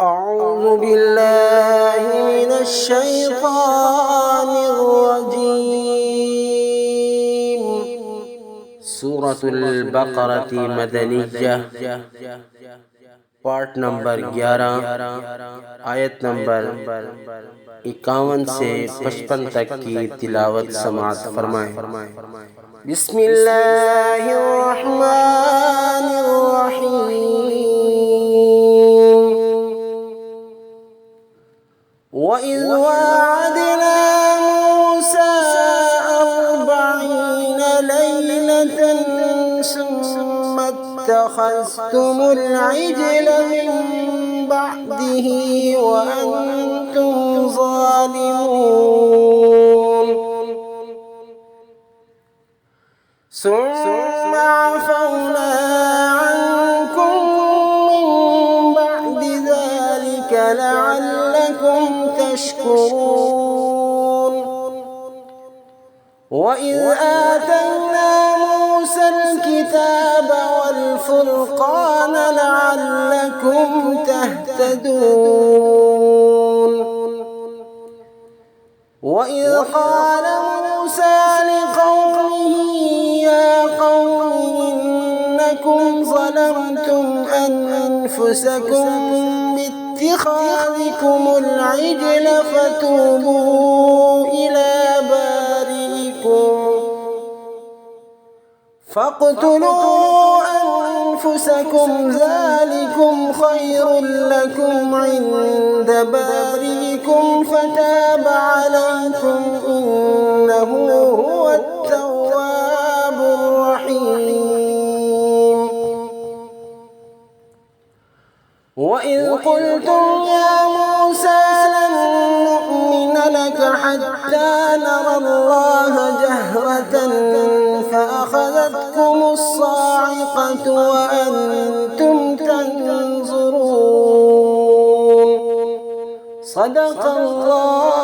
أعوذ بالله من الشيطان الرجيم. سورة البقرة مدنية، پارٹ نمبر 11، آیت نمبر 51 سے 55 تک کی تلاوت سماعت فرمائیں۔ بسم اللہ الرحمن الرحیم۔ وَإِذْ وَاعَدْنَا مُوسَىٰ 40 لَيْلَةً ثُمَّ اتَّخَذْتُمُ الْعِجْلَ مِن بَعْدِهِ وَأَنْتُمْ ظَالِمُونَ ثُمَّ عَفَوْنَا عَنْكُمْ مِن بَعْدِ ذَلِكَ لَعَلَّكُمْ تشكرون. وَإِذْ آتَيْنَا مُوسَى الْكِتَابَ وَالْفُرْقَانَ لَعَلَّكُمْ تهتدون. وَإِذْ قَالَ مُوسَى لِقَوْمِهِ يَا قَوْمِ إِنَّكُمْ ظَلَمْتُمْ أَنفُسَكُمْ بِاتِّخَاذِكُمُ الْعِجْلَ فَتُوبُوا إِلَى بَارِئِكُمْ فاقتلوا أنفسكم ذلكم خير لكم عند بارئكم فتاب عليكم إنه هو التواب الرحيم. وإذ قلتم يا موسى لن نؤمن لك حتى نرى الله جهرة فأخذتكم الصاعقة وأنتم تنظرون. صدق الله